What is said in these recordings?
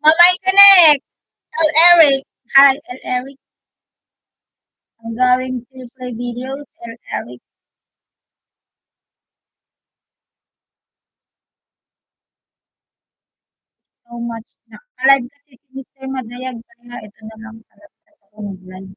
Mamay Connect! El Eric. Hi, El Eric. I'm going to play videos, El Eric. So much. Naka-live kasi si Mr. Madayag, kaya ito na lang sa laptop ako nag-live.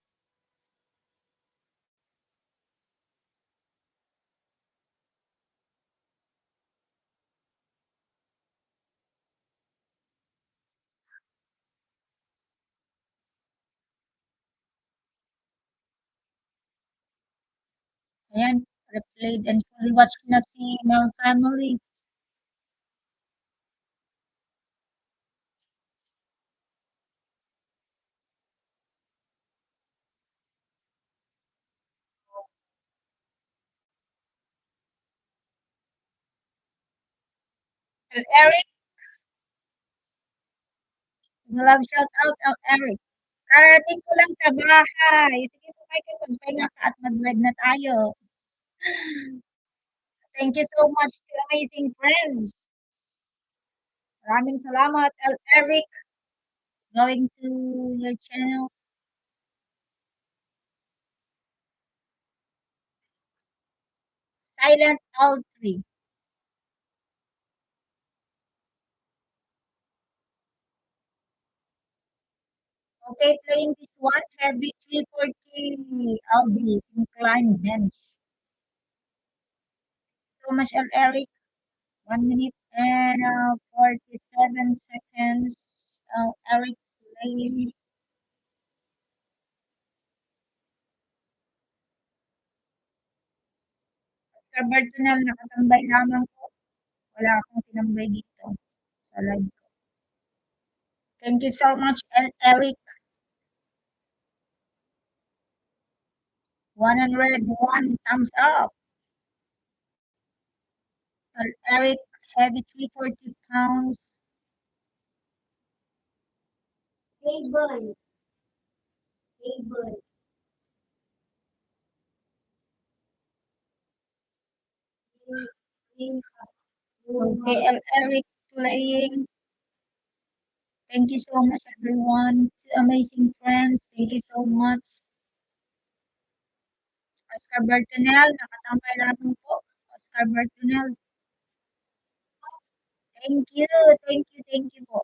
Ayan, replayed and fully watched na si Mel Family. El Eric, love shout out El Eric. Karating ko lang sa bahay. Sige po kayo, magpahinga ka at mag-live na tayo. Thank you so much to amazing friends. Maraming salamat, El Eric. Going to your channel, Silent All 3. Okay, playing this one, heavy 340 LB, incline bench. So much, El Eric. 1 minute and 47 seconds. Eric playing. Sa Bartonel, nakatambay lamang po. Wala akong tinambay dito sa live ko. Thank you so much, Eric. 101 thumbs up. Eric, heavy 340 pounds. Table, table. Okay, Eric playing. Thank you so much, everyone. To amazing friends, thank you so much. Oscar Bertonel, nakatambay lamang po. Oscar Bertonel, thank you, thank you po.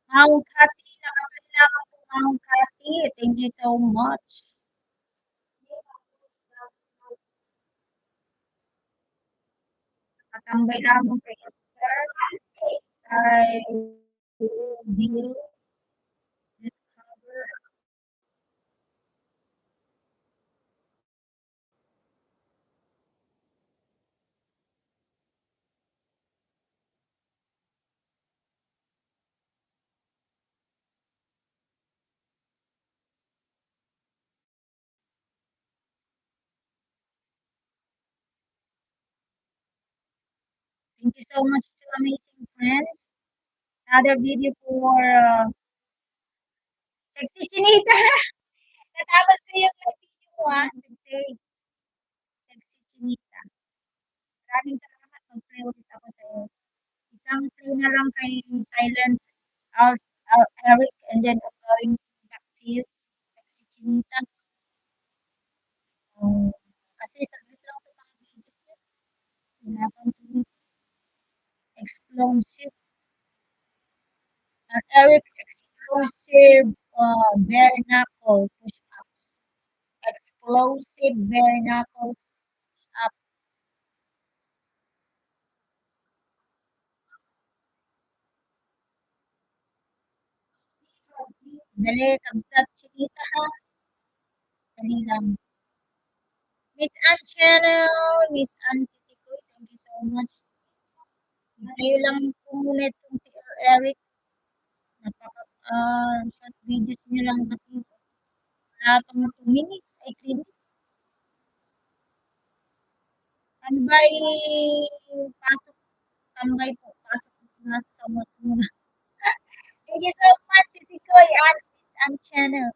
Mount Happy, nakatambay lamang po, Mount Happy. Thank you so much. Nakatambay lamang kay Oscar. I will discover. Thank you so much to amazing friends. Another video for Sexy Chinita. Natapos ko yung video mo ha. Sexy Chinita. Maraming salamat. Mag-play ulit ako sa'yo. Isang play na lang kay Silent Eric and then I'm going back to you. Sexy Chinita. Um, kasi saglit lang ito mga videos niya. Wala pang 2 minutes. Explosive. Eric explosive bare knuckle push-ups. Explosive bare knuckle up. Dali, kamsat chinita ha. Dali lang. Miss Ann Channel, Miss Ann Sisikoy, thank you so much. Ngayon lang po muna itong si Eric. Napaka short videos niya lang kasi wala pang 2 minutes. Ay, 3 minutes. Ano ba pasok, tambay po, pasok na sa muna. Thank you so much, Sisikoy at Miss Ann Channel.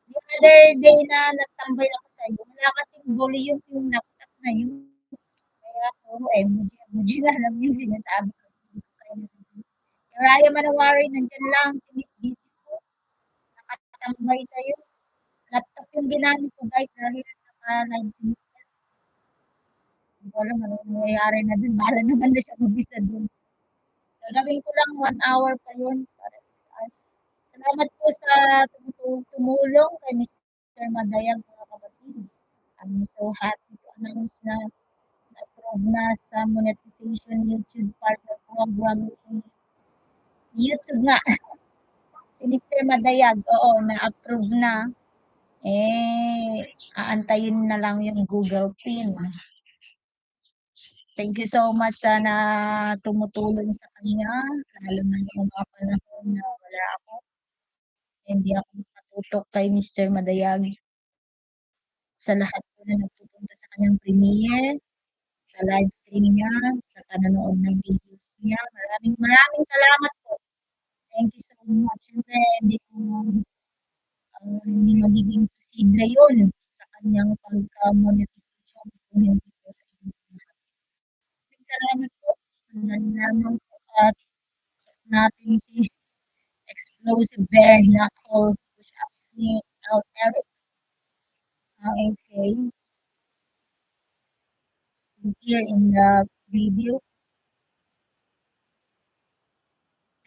The other day na nagtambay ako sa iyo, wala kasing volume yung laptop na yun. Kaya puro emoji na lang yung sinasabi ko. Hindi ko kaya narinig. Raya Manawari, nandyan lang si Miss Beautiful. Nakatambay sa'yo. Laptop yung ginamit ko guys dahil naka-live si Mister. Hindi ko alam ano nangyayari na dun. Bahala naman na siya mag-isa dun. Gagawin ko lang 1 hour pa yun para 6 hours. Salamat po sa tumulong kay Mr. Madayang mga kapatid. I'm so happy to announce na na-approve na sa monetization YouTube partner program ni YouTube nga. Si Mr. Madayag, oo, na-approve na. Aantayin na lang yung Google Pin. Thank you so much sana tumutulong sa kanya, lalo na yung mga panahon na wala ako. Hindi ako makatutok kay Mr. Madayag sa lahat po na nagpupunta sa kanyang premiere, sa live stream niya, sa panonood ng videos niya. Maraming maraming salamat po. Thank you so much. Siyempre, hindi magiging posible yun sa kanyang pagka-monetization kung hindi po sa inyo lahat. Maraming salamat po. Nalaman po at natin si Explosive Bear Knuckle Push-Ups ni Eric. Okay. Here in the video.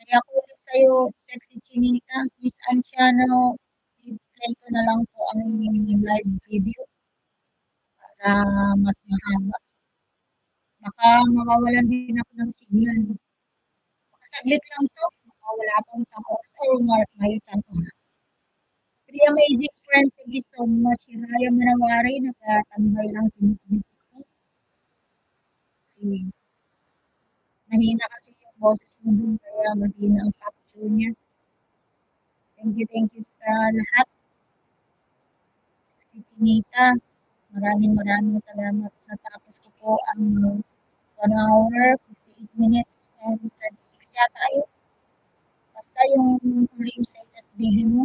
Kaya ko ulit sa'yo, Sexy Chinita, Miss Ann Channel, i-play ko na lang po ang inyong live video para mas mahaba. Baka mawawalan din ako ng signal. Baka saglit lang 'to, baka wala pang isang oras or may isang oras. Three amazing friends, thank you so much. Raya Manawari, nakatambay lang si Miss Beauty ko. Ayun. Mahina kasi yung boses mo dun, kaya mahina ang capture niya. Thank you sa lahat. Si Chinita, maraming salamat. Natapos ko po ang 1 hour, 58 minutes, and 26 yata yun. Basta yung huling latest video mo.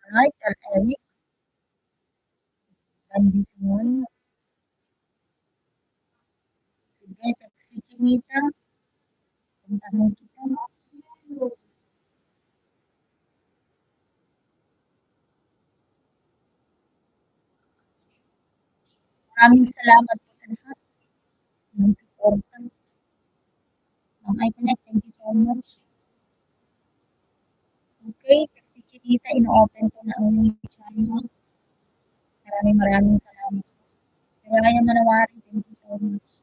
Alright, Eric, and this one. Sige, si Chinita, puntahan kita. Maraming salamat po sa lahat ng suporta. Ng iConnect, thank you so much. Okay, si Chinita, ino-open ko na ang channel. Maraming salamat. Raya Manawari, thank you so much.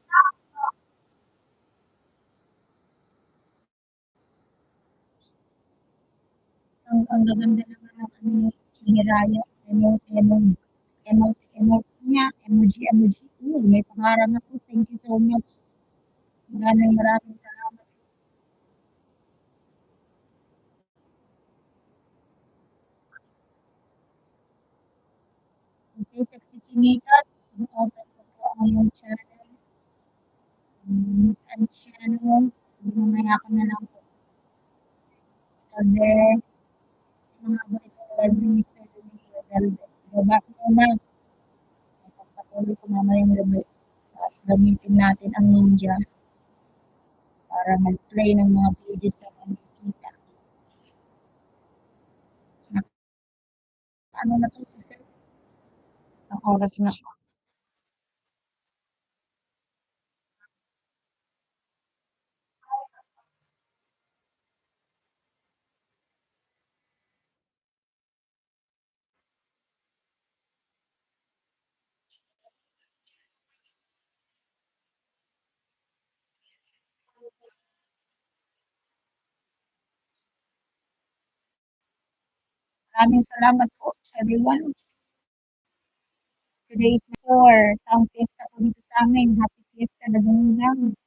Ang gaganda naman ng ano ni Raya, emote niya, emoji. May pangarap na po. Thank you so much. Maraming salamat. Chinita, open ko po ang iyong channel, Miss Anchiano. Mamaya ko na lang po itabi sa mga balitulad ni Mr. Domingo Galvez. Baba ko muna, pagpatuloy ko mamayang gabi at gamitin natin ang ninja para mag-play ng mga pages sa mga bisita. Ano na po si Sir? Ang oras na. Maraming salamat po, everyone. Today is for Town Fiesta po dito sa amin. Happy Fiesta na lang.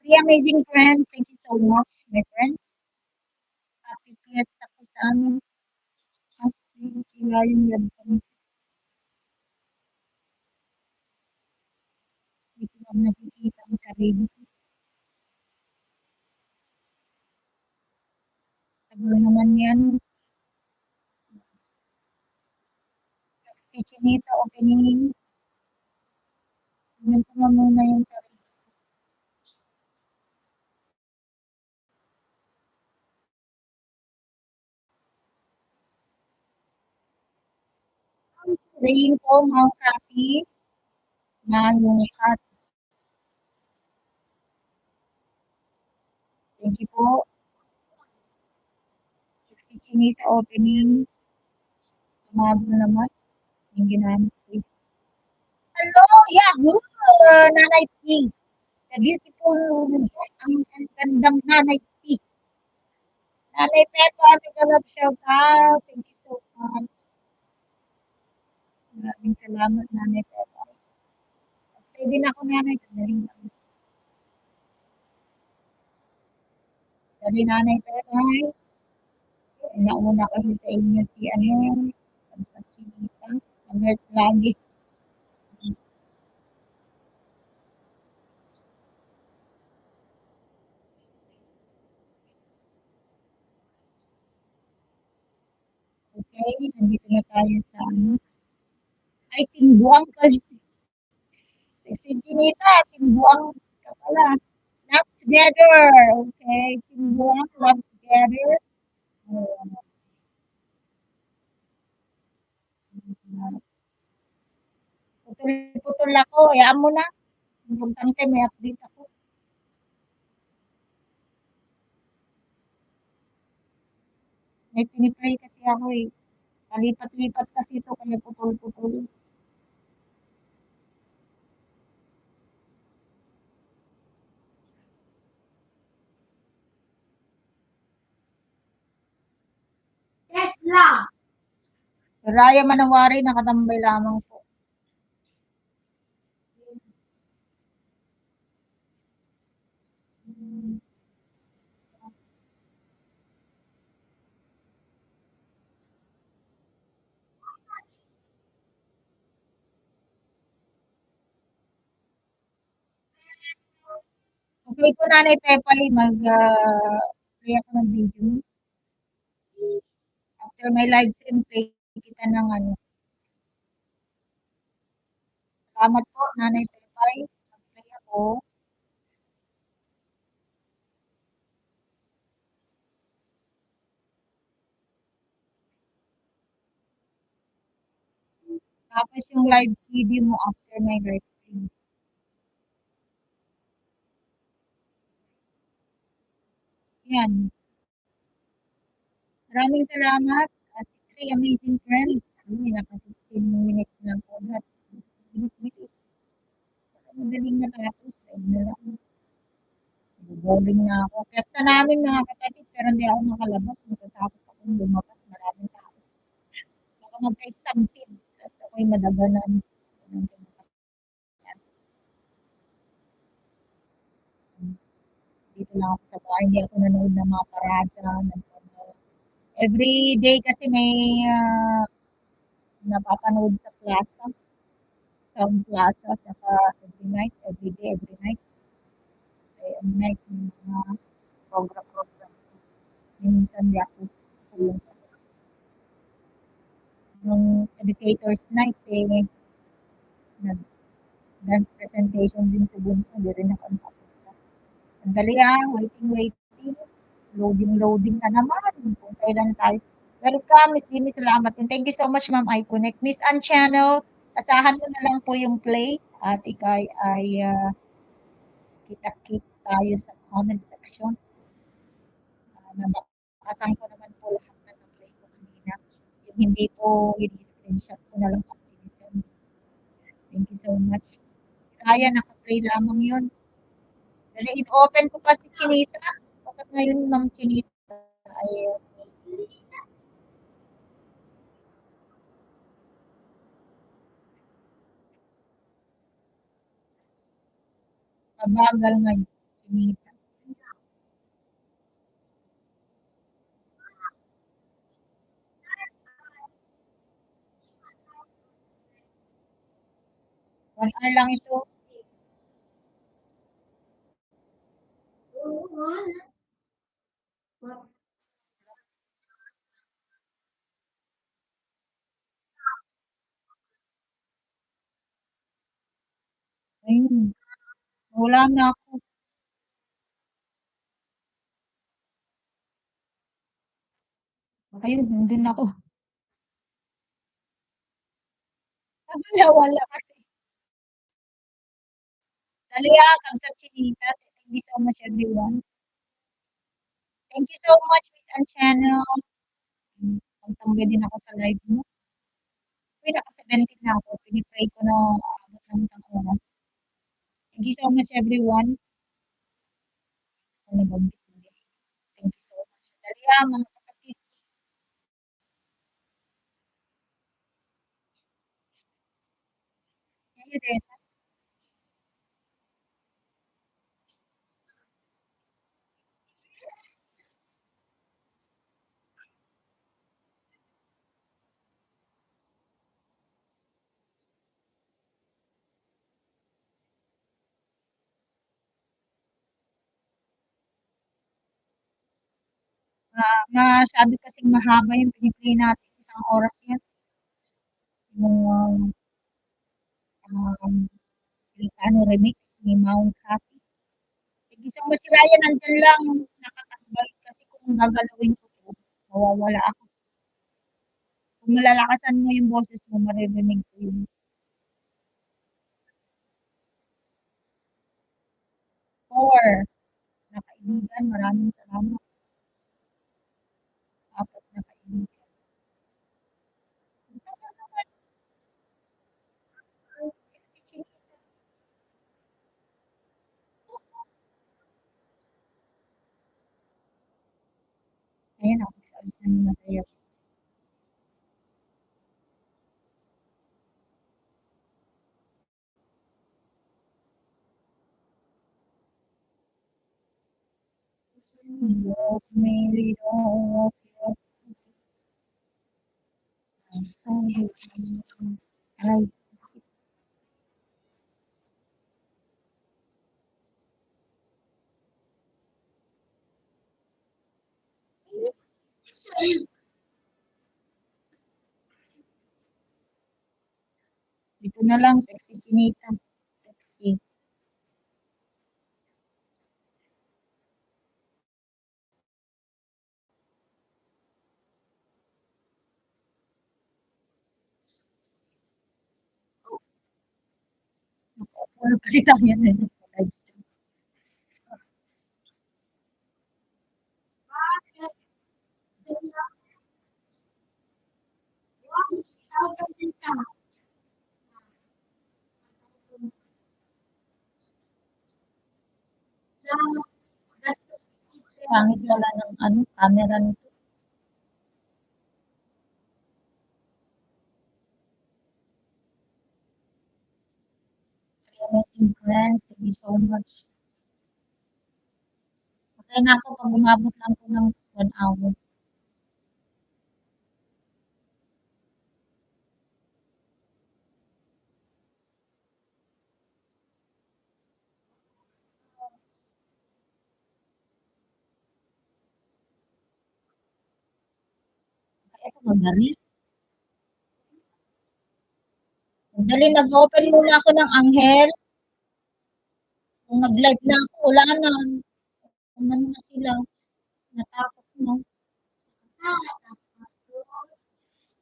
Three amazing friends. Thank you so much, my friends. Happy Fiesta po sa amin. Happy Kilayang Lab kami. Hindi ko lang nakikita ang sarili ko. Tagal naman yan. Si Chinita opening. Tingnan ko nga muna yung sarili. Rain po, Mount Happy. Malungkat. Thank you po. Si Chinita opening. Tumago naman. Yung ginamit ko. Hello, Yahoo! Nanay P. The beautiful, ang gandang Nanay P. Nanay Pepa, mega love shout out. Thank you so much. Maraming salamat, Nanay Pepa. Pwede na ako, Nanay. Sandali lang. Sabi, Nanay Pepa. Nauna kasi sa inyo si ano, sa Chinita. Alert lagi. Okay, nandito na tayo sa ano. Ay, Timbuang pala. Si Chinita, Timbuang ka pala. Love together. Okay, Timbuang, love together. Putol-putol ako. Hayaan mo na. Importante may update ako. May pinipray kasi ako eh. Palipat-lipat kasi ito kaya putol-putol. Tesla! Raya Manawari, nakatambay lamang po. Okay po, Nanay Pepay, play ako ng video. After my live stream, play kita ng ano. Salamat po, Nanay Pepay. Mag-play ako. Tapos yung live video mo after my live stream. Yan. Maraming salamat. Si Three Amazing Friends. Uy, naka 15 minutes na po. Bilis-bilis. Madaling natapos. Ayun na lang. Boring na ako. Piyesta namin mga kapatid, pero hindi ako nakalabas. Natatakot akong lumabas. Maraming tao. Baka magka-stampede at ako'y madaganan. Dito lang ako sa bahay. Hindi ako nanood ng mga parada. Every day kasi may napapanood sa plaza. Crown Plaza, tsaka every night, every day, every night, every night yung mga program. Minsan di ako tulong sa nung educators night, nag-dance presentation din si Bunso, di rin ako nakapunta. Sandali waiting. Loading na naman. Kung kailan tayo. Welcome, Miss Jimmy. Salamat. And thank you so much, Ma'am iConnect. Miss Ann Channel, asahan mo na lang po yung play at ikaw ay kita-kits tayo sa comment section. Nabakasan ko naman po lahat na na-play ko kanina. Yung hindi po, yung screenshot ko na lang at sinisend. Thank you so much. Kaya, naka-play lamang yun. Dali, in-open ko pa si Chinita. Bakit ngayon, Ma'am Chinita, ay mabagal ngayon, Chinita. One hour lang ito. Ayun, wala na ako. Ayun, nandun ako. Wala kasi. Dali kang sa Chinita. Thank you so much, everyone. Thank you so much, Miss Ann Channel. Nagtambay din ako sa live mo. Uy, naka-17 na ako. Pinipray ko na aabot ng isang oras. Thank you so much, everyone. Ano nabanggit mo din. Thank you so much. Dali mga kapatid. Kayo din. Masyado kasing mahaba yung piniplay natin. Isang oras yan. Yung Filipino remix ni Mount Happy. Sige, so si Ryan nandun lang nakatambay kasi kung gagalawin ko to, mawawala ako. Kung malalakasan mo yung boses mo, maririnig ko yung 4 na kaibigan. Maraming salamat. 4 na kaibigan. Sexy Chinita. Ayan, alis na ni Mateo. Love me, little of your I saw you. Ay, dito na lang, sexy Chinita. Sexy. Ano kasi tayo na live stream. Pangit pala ng ano, camera nito. Amazing friends, thank you so much. Masaya na ako pag umabot lang po ng 1 hour. Magaling. Dali, nag-open muna ako ng anghel. Kung nag-live na ako, wala na. Umano na sila. Natakot na.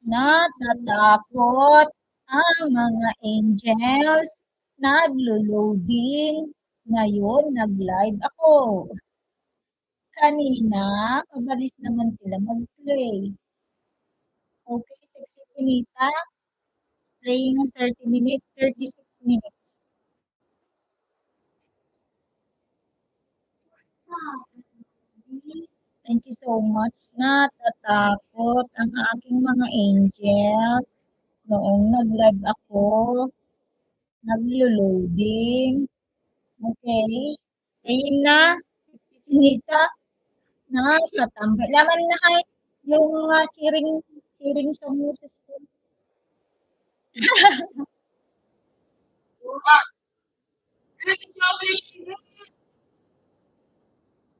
Natatakot ang mga angels. Naglo-loading. Ngayon, nag-live ako. Kanina, mabilis naman sila mag-play. Okay, sexy Pinita. Playing ng 30 minutes, 36 minutes. Thank you so much. Natatakot ang aking mga angel. Noong nag-live ako, naglo-loading. Okay. Ayun na. Si Sinita, nakakatambay. Laman na kahit yung cheering sa Moses ko.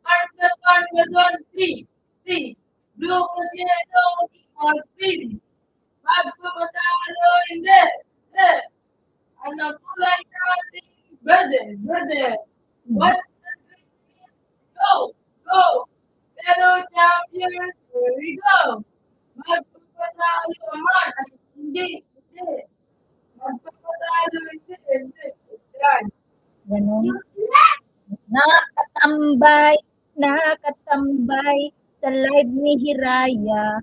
One plus one plus one, three. Three. Blue plus yellow equals three. Magpamatalo hindi. Eh. Alam ko lang natin. Brother, brother. What does it mean? Go, go. Pero champions, here we go. Magpapatalo naman. Ay, hindi, hindi. Magpapatalo hindi, hindi. Yan. Ganun. Nakatambay, nakatambay sa live ni Hiraya.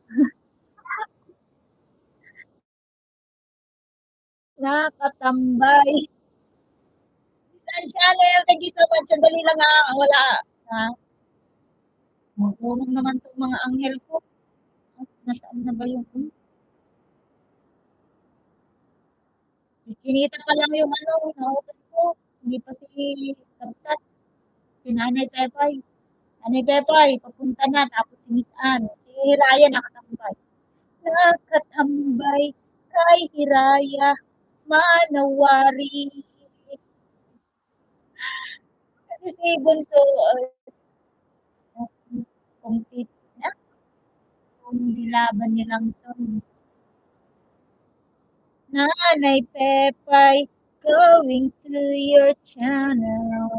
Nakatambay. Saan channel? Thank you so much. Sandali lang wala. Ha? Makulong naman itong mga anghel ko. Nasaan na ba yung Chinita pa lang yung na-open ko. Hindi pa si Kabsat. Si Nanay Pepay. Nanay Pepay, papunta na. Tapos si Miss Anne. Si Hiraya nakatambay. Nakatambay kay Hiraya. Manawari. Kasi si Bunso, compete na. Kung dilaban nilang songs. Nanay Pepay, going to your channel.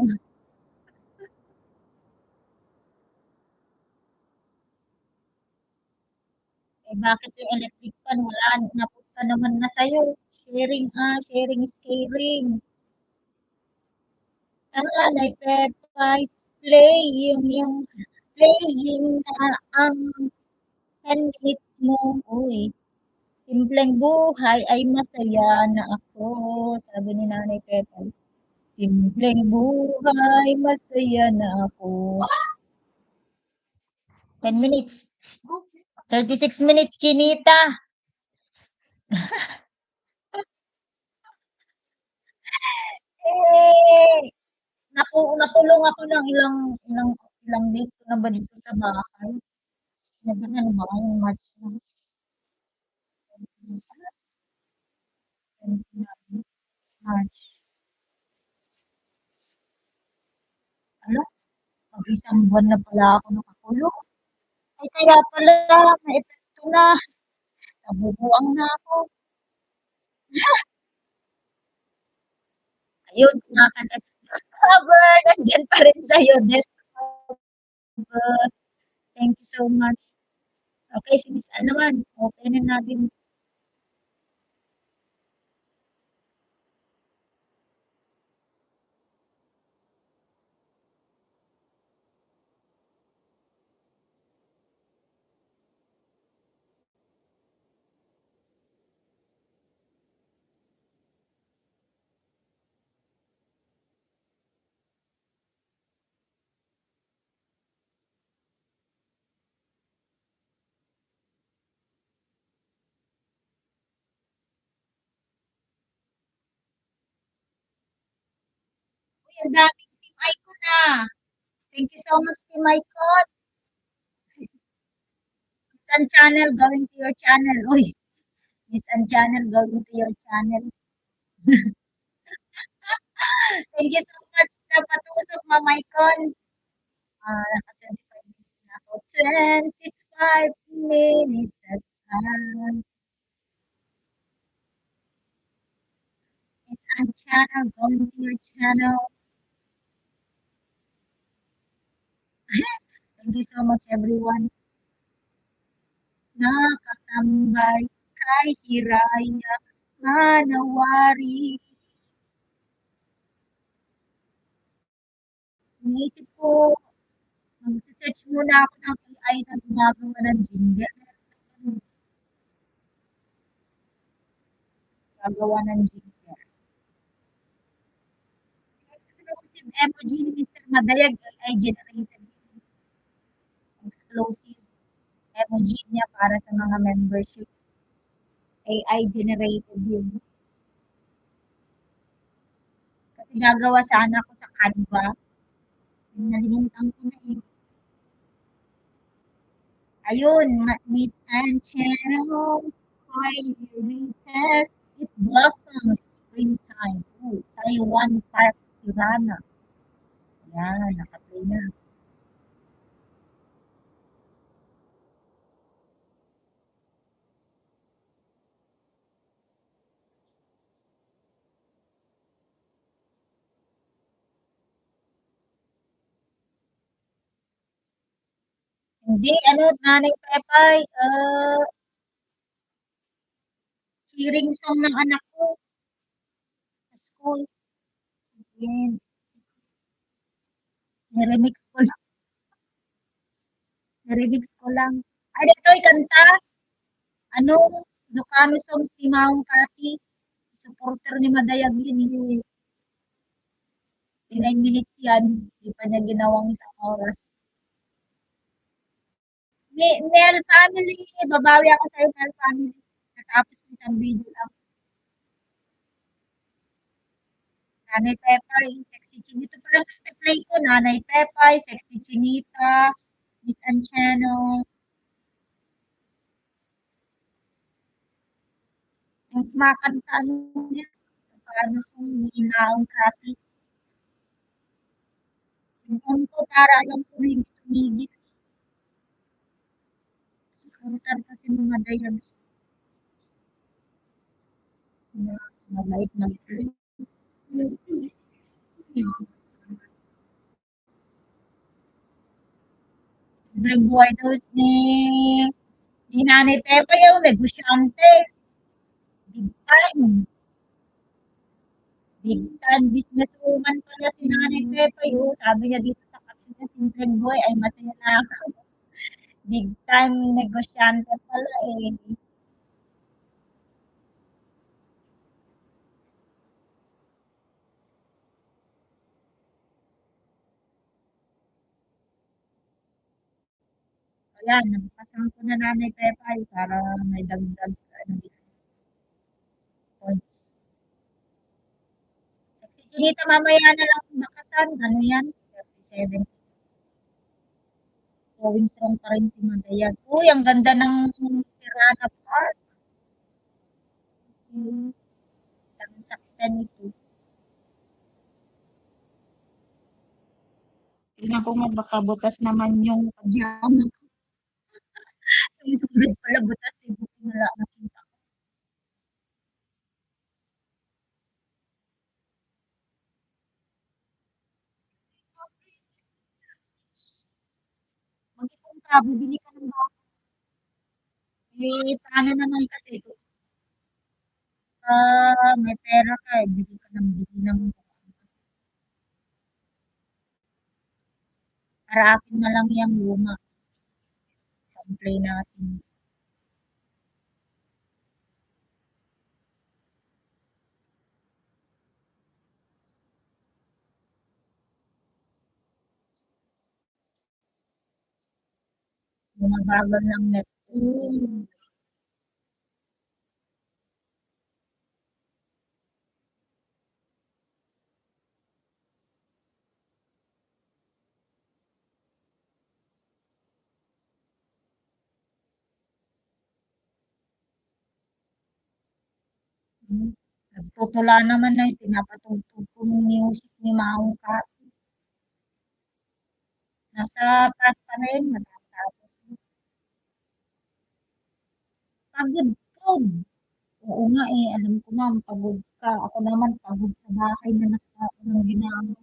Eh, bakit yung electric fan? Wala, napunta naman na sa'yo. Sharing is caring. Nanay Pepay, playing na ang 10 minutes mo. Uy, simpleng buhay ay masaya na ako, sabi ni Nanay Pepay. Simpleng buhay, masaya na ako. 10 minutes. 36 minutes, Chinita. Eh, nakulong ako ng ilang days ko na ba dito sa bahay. Ano ba yung March na? March. Hala, mag-isang buwan na pala ako nakakulong. Ay, kaya pala, may epekto na. Nabubuang na ako. Ayun, kumakanta. Discover, nandyan pa rin sa'yo. Discover. Thank you so much. Okay, si Miss Ann naman. Openin natin. Uy, ang daming team icon na. Thank you so much, team icon. Miss Ann channel, going to your channel. Uy, Miss Ann channel, going to your channel. Thank you so much sa patusok, Ma'am Icon. Naka 25 minutes na ako. 25 minutes has Ah, Miss Ann channel, going to your channel. Thank you so much, everyone. Nakatambay kay Hiraya Manawari. Iniisip ko, magse-search muna ako ng AI na gumagawa ng jingle. Gagawa ng jingle. Exclusive emoji ni Mr. Madayag AI generated. Exclusive emoji niya para sa mga membership. AI generated yun. Kasi gagawa sana ako sa Canva. Nalimutan ko na eh. Ayun, Miss Anchero, Prioritas, it blossoms springtime. Ooh, Taiwan Park, Tirana. Yan, nakaplay na. Hindi, ano, Nanay Pepay, cheering song ng anak ko sa school. Yan, niremix ko lang. Niremix ko lang. Ay, ito, kanta. Ano, Ilocano songs ni Maong Kati. Supporter ni Madayag yun. 9 minutes yan. Hindi pa niya ginawang isang oras. Mel family, babawi ako sa'yo, Mel family. Natapos ko isang video lang. Nanay Pepay, Sexy Chinita. Ito palang play ko, Nanay Pepay, Sexy Chinita, Miss Ancheno. Ang kumakanta, ano niya, paano kung hinaong kati. Yung ko, para alam ko na hindi tumigil. Supporter kasi mga dayan. Mabait na. Sobrang buhay daw ni Nanay Pepe yung negosyante. Big time. Big time businesswoman pala si Nanay Pepe. Oh, sabi niya dito sa caption niya, simpleng buhay ay masaya na ako. Big time negosyante pala eh. Kaya, nagpasang ko na Nanay Pepe para may dagdag ano, points. Sexy Chinita, mamaya na lang bakasan. Ano yan? 37. Going strong pa rin si Madayan. Uy, ang ganda ng Tirana Park. Hmm, ang saktan nito. Tingnan ko nga baka butas naman yung pajama. Yung sumis pala butas eh. Buti wala nakita. Mag-ipon ka, bibili ka ng bago. Eh, paano naman kasi may pera ka eh, bili ka ng bili ng para akin na lang yung luma. Complain natin. Bumabagal ng net. Nagtutula naman na pinapatugtog ko yung music ni Maong Ka. Nasa taas pa rin, matatapos. Pagod pod. Oo nga, eh, alam ko nga pagod ka. Ako naman pagod sa bahay na walang ginagawa.